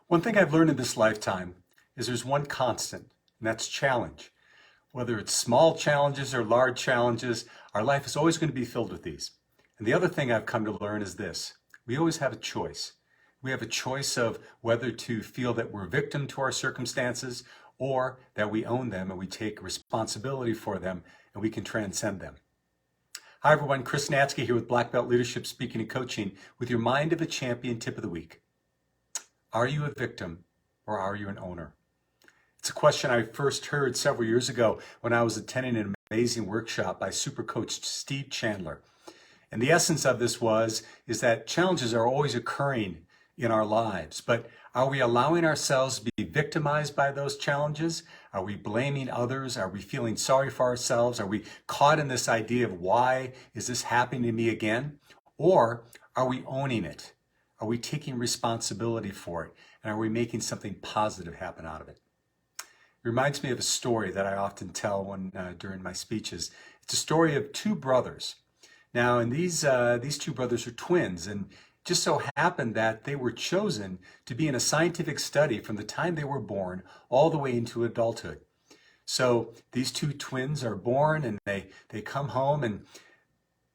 One thing I've learned in this lifetime is there's one constant, and that's challenge. Whether it's small challenges or large challenges, our life is always going to be filled with these. And the other thing I've come to learn is this. We always have a choice. We have a choice of whether to feel that we're a victim to our circumstances or that we own them and we take responsibility for them and we can transcend them. Hi everyone, Chris Natzke here with Black Belt Leadership Speaking and Coaching with your Mind of a Champion tip of the week. Are you a victim or are you an owner? It's a question I first heard several years ago when I was attending an amazing workshop by super coach Steve Chandler. And the essence of this is that challenges are always occurring in our lives, but are we allowing ourselves to be victimized by those challenges? Are we blaming others? Are we feeling sorry for ourselves? Are we caught in this idea of why is this happening to me again? Or are we owning it? Are we taking responsibility for it? And are we making something positive happen out of it? It reminds me of a story that I often tell during my speeches. It's a story of two brothers. Now, and these two brothers are twins, and just so happened that they were chosen to be in a scientific study from the time they were born all the way into adulthood. So these two twins are born and they come home, and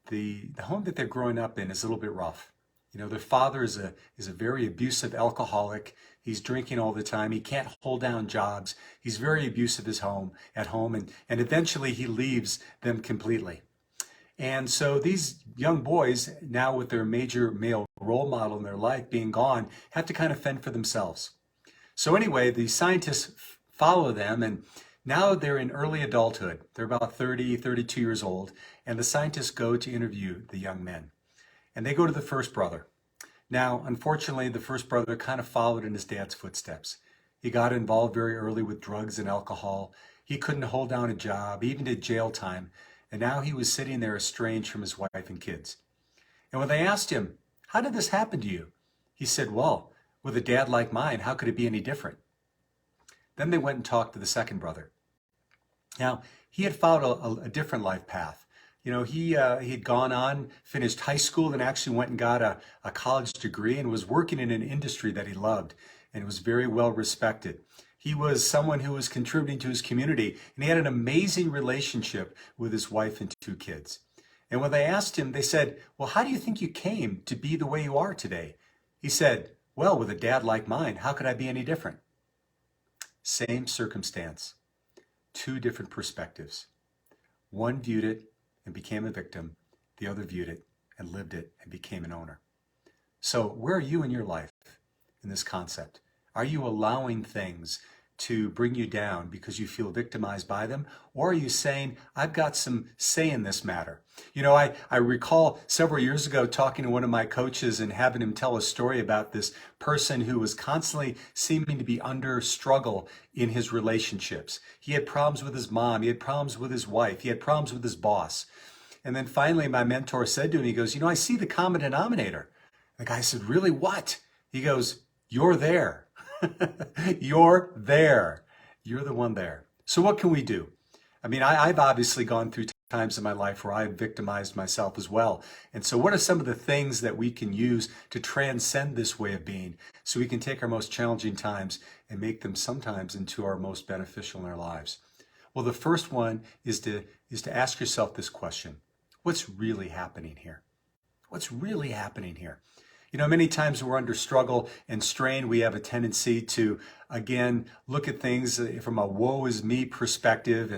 the home that they're growing up in is a little bit rough. You know, their father is a very abusive alcoholic. He's drinking all the time. He can't hold down jobs. He's very abusive at home, and eventually he leaves them completely. And so these young boys, now with their major male role model in their life being gone, have to kind of fend for themselves. So anyway, the scientists follow them, and now they're in early adulthood. They're about 30, 32 years old, and the scientists go to interview the young men. And they go to the first brother. Now, unfortunately, the first brother kind of followed in his dad's footsteps. He got involved very early with drugs and alcohol. He couldn't hold down a job, he even did jail time. And now he was sitting there estranged from his wife and kids. And when they asked him, "How did this happen to you?" he said, "Well, with a dad like mine, how could it be any different?" Then they went and talked to the second brother. Now, he had followed a different life path. You know, he had gone on, finished high school, and actually went and got a college degree and was working in an industry that he loved and was very well respected. He was someone who was contributing to his community, and he had an amazing relationship with his wife and two kids. And when they asked him, they said, "Well, how do you think you came to be the way you are today?" He said, "Well, with a dad like mine, how could I be any different?" Same circumstance, two different perspectives. One viewed it and became a victim. The other viewed it and lived it and became an owner. So where are you in your life in this concept? Are you allowing things to bring you down because you feel victimized by them? Or are you saying, "I've got some say in this matter"? You know, I recall several years ago talking to one of my coaches and having him tell a story about this person who was constantly seeming to be under struggle in his relationships. He had problems with his mom. He had problems with his wife. He had problems with his boss. And then finally my mentor said to him, he goes, "You know, I see the common denominator." The guy said, "Really, what?" He goes, "You're there." You're there. You're the one there. So what can we do? I mean, I've obviously gone through times in my life where I've victimized myself as well. And so what are some of the things that we can use to transcend this way of being so we can take our most challenging times and make them sometimes into our most beneficial in our lives? Well, the first one is to ask yourself this question. What's really happening here? What's really happening here? You know, many times we're under struggle and strain, we have a tendency to, again, look at things from a woe is me perspective,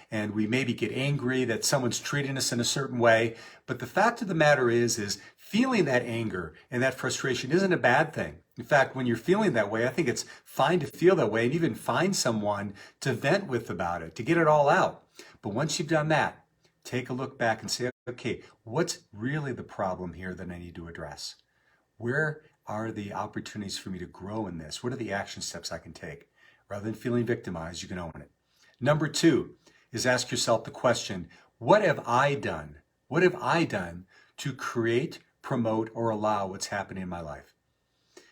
and we maybe get angry that someone's treating us in a certain way. But the fact of the matter is feeling that anger and that frustration isn't a bad thing. In fact, when you're feeling that way, I think it's fine to feel that way and even find someone to vent with about it, to get it all out. But once you've done that, take a look back and say, okay, what's really the problem here that I need to address? Where are the opportunities for me to grow in this? What are the action steps I can take? Rather than feeling victimized, you can own it. Number two is ask yourself the question, what have I done? What have I done to create, promote, or allow what's happening in my life?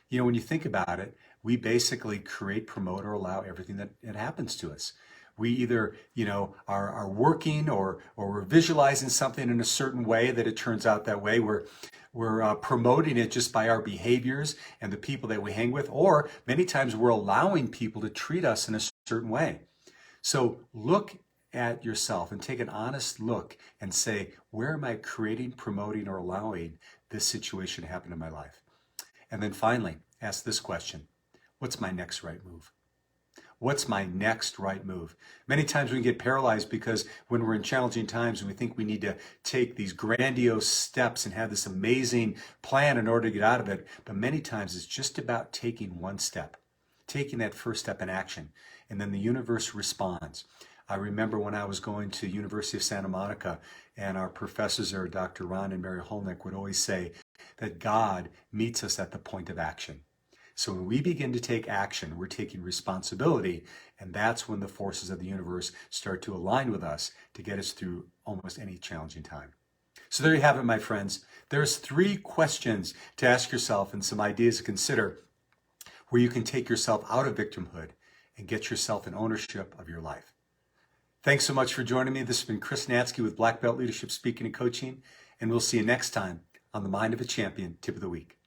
You know, when you think about it, we basically create, promote, or allow everything that happens to us. we either, are working or we're visualizing something in a certain way that it turns out that way. We're promoting it just by our behaviors and the people that we hang with, or many times we're allowing people to treat us in a certain way. So look at yourself and take an honest look and say, where am I creating, promoting, or allowing this situation to happen in my life? And then finally, ask this question: what's my next right move? What's my next right move? Many times we get paralyzed because when we're in challenging times, we think we need to take these grandiose steps and have this amazing plan in order to get out of it. But many times it's just about taking one step, taking that first step in action, and then the universe responds. I remember when I was going to University of Santa Monica, and our professors there, Dr. Ron and Mary Holnick, would always say that God meets us at the point of action. So when we begin to take action, we're taking responsibility, and that's when the forces of the universe start to align with us to get us through almost any challenging time. So there you have it, my friends. There's 3 questions to ask yourself and some ideas to consider where you can take yourself out of victimhood and get yourself in ownership of your life. Thanks so much for joining me. This has been Chris Natzke with Black Belt Leadership Speaking and Coaching, and we'll see you next time on the Mind of a Champion Tip of the Week.